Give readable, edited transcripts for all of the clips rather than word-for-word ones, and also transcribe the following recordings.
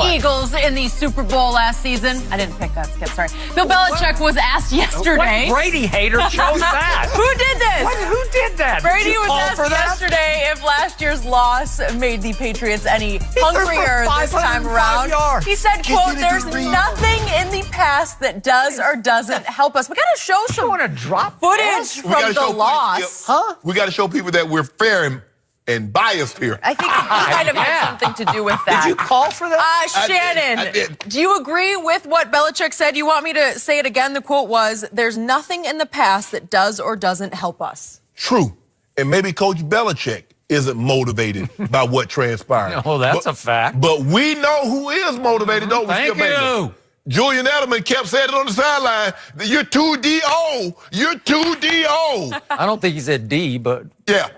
Eagles in the Super Bowl last season. I didn't pick that, Skip, sorry. Bill Belichick was asked yesterday. What Brady hater chose that? Who did this? Who did that? Brady was asked yesterday if last year's loss made the Patriots any hungrier this time around. He said, quote, there's nothing in the past that does or doesn't help us. We got to show some footage from the loss. We got to show people that we're fair and biased here. I think it kind of had something to do with that. Did you call for that? Shannon, I did. do you agree with what Belichick said? You want me to say it again? The quote was, there's nothing in the past that does or doesn't help us. True. And maybe Coach Belichick isn't motivated by what transpired. Oh, that's a fact. But we know who is motivated, don't we? Thank you. Julian Edelman kept saying it on the sideline, that you're too D.O. You're too D.O. I don't think he said D, but... Yeah.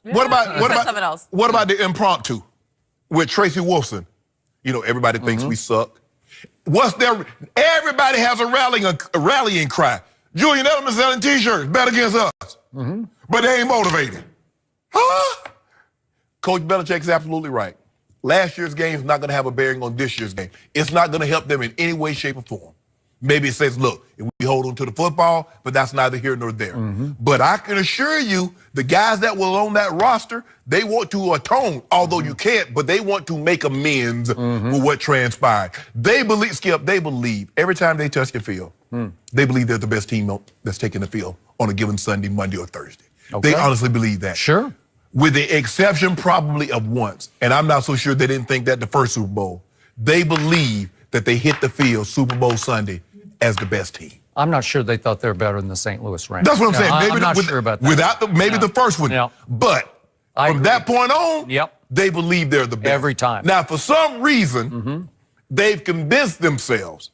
What about something else? What about the impromptu with Tracy Wolfson? You know, everybody thinks we suck. Everybody has a rallying cry. Julian Edelman selling T-shirts, bet against us. But they ain't motivated. Huh? Coach Belichick is absolutely right. Last year's game is not going to have a bearing on this year's game. It's not going to help them in any way, shape, or form. Maybe it says, look, we hold on to the football, but that's neither here nor there. But I can assure you, the guys that were on that roster, they want to atone, although you can't, but they want to make amends for what transpired. They believe, Skip, every time they touch the field, they believe they're the best team that's taking the field on a given Sunday, Monday, or Thursday. They honestly believe that. Sure. With the exception probably of once, and I'm not so sure they didn't think that the first Super Bowl, they believe that they hit the field Super Bowl Sunday as the best team. I'm not sure they thought they were better than the St. Louis Rams. That's what I'm saying. Maybe I'm not sure about that. Without the first one. But from that point on, they believe they're the best. Every time. Now, for some reason, they've convinced themselves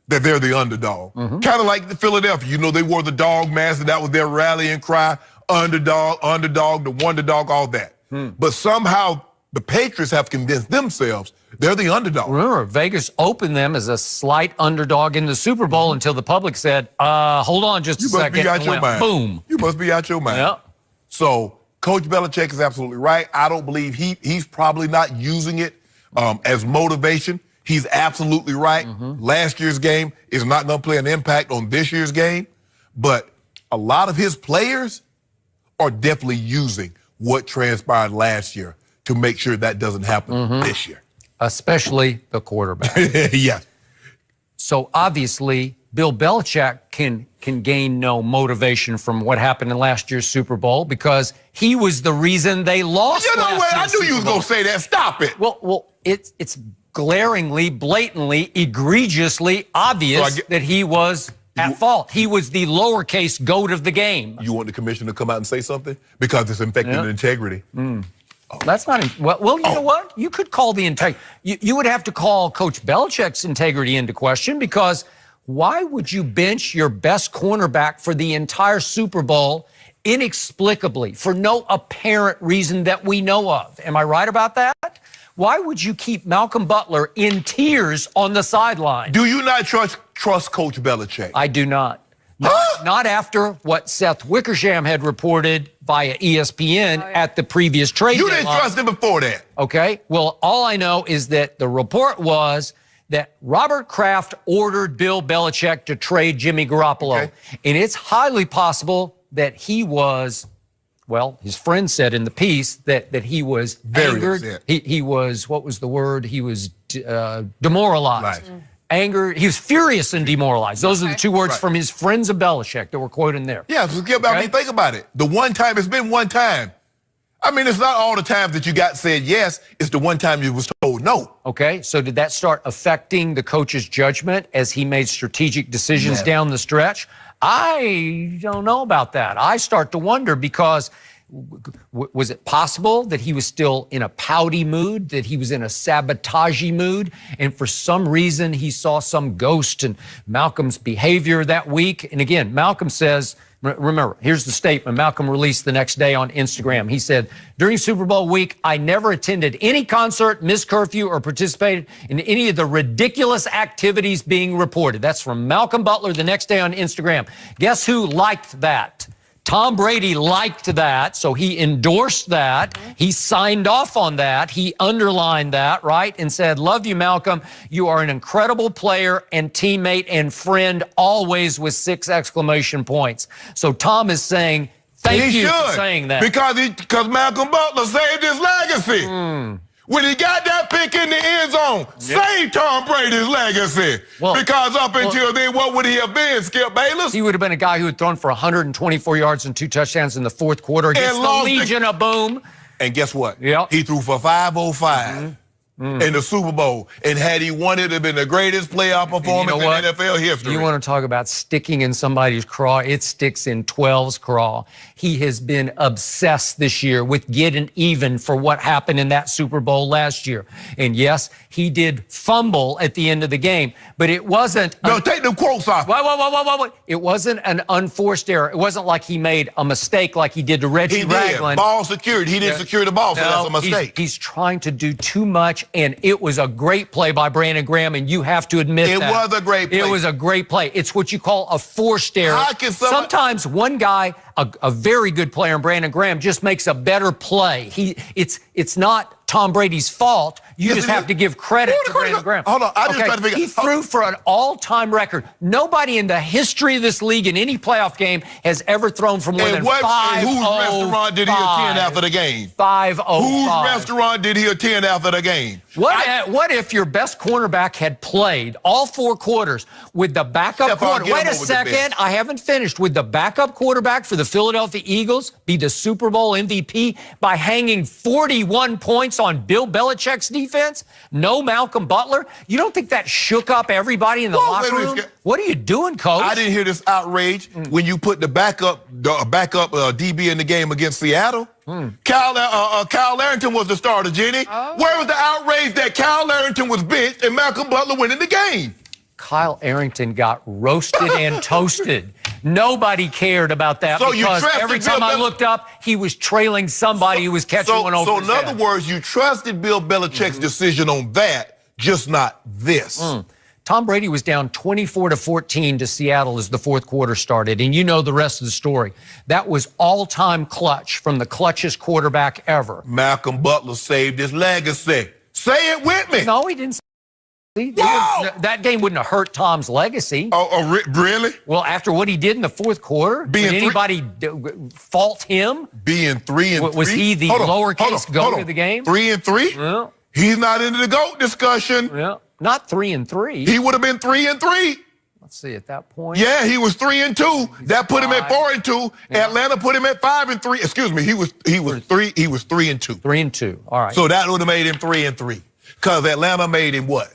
that they're the underdog. Kind of like the Philadelphia. You know, they wore the dog mask, and that was their rallying cry. Underdog, the wonder dog, all that. But somehow the Patriots have convinced themselves they're the underdog. Remember, Vegas opened them as a slight underdog in the Super Bowl until the public said, hold on just a second. You must be out your mind. Boom. You must be out your mind. Yep. So Coach Belichick is absolutely right. I don't believe he's probably not using it as motivation. He's absolutely right. Last year's game is not going to play an impact on this year's game. But a lot of his players are definitely using what transpired last year to make sure that doesn't happen this year. Especially the quarterback. Yes. So obviously, Bill Belichick can gain no motivation from what happened in last year's Super Bowl because he was the reason they lost. You know what? I knew you was going to say that. Stop it. Well, it's glaringly, blatantly, egregiously obvious that he was at fault. He was the lowercase goat of the game. You want the commissioner to come out and say something? Because it's infecting the integrity. That's not, well, you know what? You could call the integrity. You would have to call Coach Belichick's integrity into question because why would you bench your best cornerback for the entire Super Bowl inexplicably for no apparent reason that we know of? Am I right about that? Why would you keep Malcolm Butler in tears on the sideline? Do you not trust Coach Belichick? I do not. Not after what Seth Wickersham had reported via ESPN at the previous trade deadline. You didn't trust him before that. Okay. Well, all I know is that the report was that Robert Kraft ordered Bill Belichick to trade Jimmy Garoppolo. And it's highly possible that he was, well, his friend said in the piece that he was angered. He was, what was the word? He was demoralized. Angered. He was furious and demoralized. Those are the two words from his friends of Belichick that were quoted in there. Yeah, I mean, think about it. The one time, it's been one time. I mean, it's not all the times that you got said yes. It's the one time you was told no. Okay, so did that start affecting the coach's judgment as he made strategic decisions down the stretch? I don't know about that. I start to wonder because was it possible that he was still in a pouty mood, that he was in a sabotagey mood, and for some reason he saw some ghost in Malcolm's behavior that week? And again, Malcolm says, remember, here's the statement Malcolm released the next day on Instagram. He said, during Super Bowl week, I never attended any concert, missed curfew, or participated in any of the ridiculous activities being reported. That's from Malcolm Butler the next day on Instagram. Guess who liked that? Tom Brady liked that, so he endorsed that. He signed off on that. He underlined that, right, and said, love you, Malcolm. You are an incredible player and teammate and friend, always with 6 exclamation points. So Tom is saying, thank you for saying that. Because Malcolm Butler saved his legacy. When he got that pick in the end zone, saved Tom Brady's legacy. Because up until then, what would he have been, Skip Bayless? He would have been a guy who had thrown for 124 yards and 2 touchdowns in the fourth quarter against the Legion of Boom. And guess what? He threw for 505 in the Super Bowl. And had he won it, it would have been the greatest playoff performance in NFL history. You want to talk about sticking in somebody's craw? It sticks in 12's craw. He has been obsessed this year with getting even for what happened in that Super Bowl last year. And yes, he did fumble at the end of the game, but it wasn't... No, take them quotes off. Wait. It wasn't an unforced error. It wasn't like he made a mistake like he did to Reggie Ragland. Ball secured. He didn't secure the ball, so that's a mistake. He's trying to do too much, and it was a great play by Brandon Graham, and you have to admit that. It was a great play. It was a great play. It's what you call a forced error. Sometimes one guy, a very good player, Brandon Graham, just makes a better play. It's not Tom Brady's fault. You just have to give credit to Brandon Graham. Hold on, I just tried to figure out. He threw for an all-time record. Nobody in the history of this league in any playoff game has ever thrown for more than 505. Whose restaurant did he attend after the game? 505. Whose restaurant did he attend after the game? What if your best cornerback had played all 4 quarters with the backup quarterback? Wait a second, I haven't finished. With the backup quarterback for the Philadelphia Eagles be the Super Bowl MVP by hanging 41 points on Bill Belichick's defense? No Malcolm Butler? You don't think that shook up everybody in the locker room? What are you doing, Coach? I didn't hear this outrage when you put the backup DB in the game against Seattle. Kyle Arrington was the starter, Jenny. Where was the outrage that Kyle Arrington was benched and Malcolm Butler went in the game? Kyle Arrington got roasted and toasted. Nobody cared about that because every time I looked up, he was trailing somebody who was catching one over his head. So in other words, you trusted Bill Belichick's decision on that, just not this. Tom Brady was down 24-14 to Seattle as the fourth quarter started, and you know the rest of the story. That was all-time clutch from the clutchest quarterback ever. Malcolm Butler saved his legacy. Say it with me. No, he didn't. That game wouldn't have hurt Tom's legacy. Oh, really? Well, after what he did in the fourth quarter, did anybody fault him? Being 3-3? Was he the lowercase goat of the game? 3-3? Yeah. He's not into the GOAT discussion. Yeah. Not 3-3. He would have been 3-3. Let's see, at that point. Yeah, he was 3-2. That put him at 4-2. Yeah. Atlanta put him at 5-3. Excuse me, he was 3-2. 3-2. All right. So that would have made him 3-3. Because Atlanta made him what?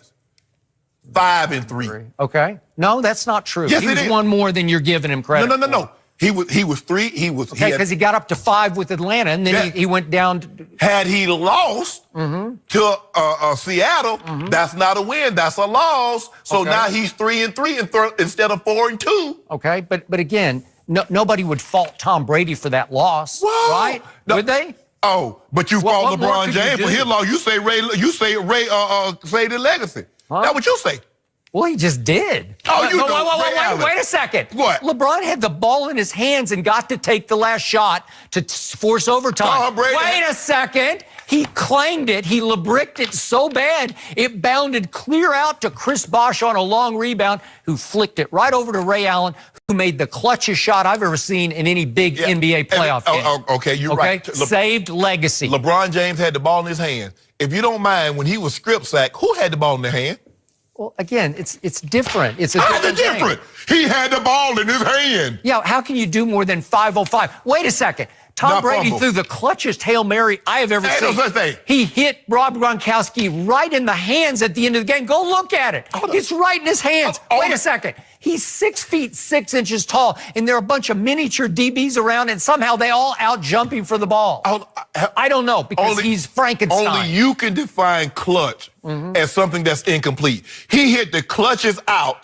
5-3. Okay. No, that's not true. Yes, he was one more than you're giving him credit. No. He was 3. Because he got up to 5 with Atlanta, and then he went down. Had he lost to Seattle, that's not a win. That's a loss. So now he's 3-3 instead of 4-2. Okay, but again, nobody would fault Tom Brady for that loss, right? No. Would they? Oh, but you fault LeBron James for his loss. You say Ray saved his legacy. That's what you say. Well, he just did. Wait a second. What? LeBron had the ball in his hands and got to take the last shot to force overtime. Wait a second. He clanged it. He LeBricked it so bad, it bounded clear out to Chris Bosh on a long rebound, who flicked it right over to Ray Allen, who made the clutchest shot I've ever seen in any big NBA playoff game. Okay, you're right. Saved legacy. LeBron James had the ball in his hand. If you don't mind, when he was strip sacked, who had the ball in their hand? Well, again, it's different. It's a different thing. He had the ball in his hand. Yeah, how can you do more than 505? Wait a second. Tom Brady threw the clutchest Hail Mary I have ever seen. He hit Rob Gronkowski right in the hands at the end of the game. Go look at it. It's right in his hands. Wait a second. He's 6 feet 6 inches tall, and there are a bunch of miniature DBs around, and somehow they all out-jump him for the ball. I don't know, because he's Frankenstein. Only you can define clutch as something that's incomplete. He hit the clutches out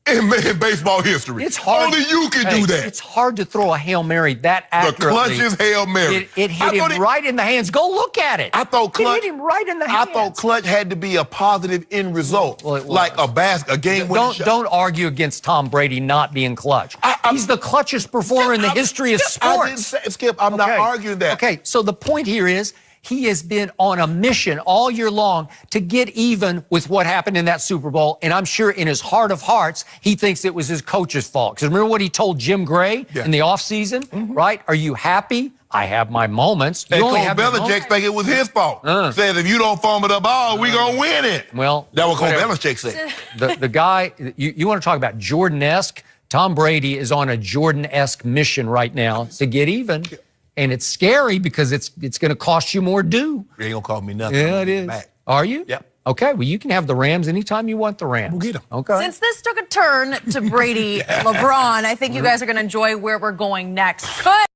in baseball history. It's hard. Only you can do that. It's hard to throw a Hail Mary that accurately. The clutch's Hail Mary. It hit him right in the hands. Go look at it. I thought clutch. It hit him right in the hands. I thought clutch had to be a positive end result, like a game-winning shot. Don't argue against Tom Brady not being clutch. He's the clutchest performer in the history of sports. I didn't say, Skip, I'm not arguing that. Okay, so the point here is he has been on a mission all year long to get even with what happened in that Super Bowl, and I'm sure in his heart of hearts, he thinks it was his coach's fault. Because remember what he told Jim Gray in the offseason, right? Are you happy? I have my moments. And Coach Belichick think it was his fault. Says if you don't fumble the ball, we gonna win it. Well, that's what Coach Belichick said. The guy, you want to talk about Jordan-esque? Tom Brady is on a Jordan-esque mission right now to get even. And it's scary because it's going to cost you more due. You ain't going to cost me nothing. Yeah, it is. Back. Are you? Yep. Okay, well, you can have the Rams anytime you want the Rams. We'll get them. Okay. Since this took a turn to Brady, LeBron, I think you guys are going to enjoy where we're going next. Good.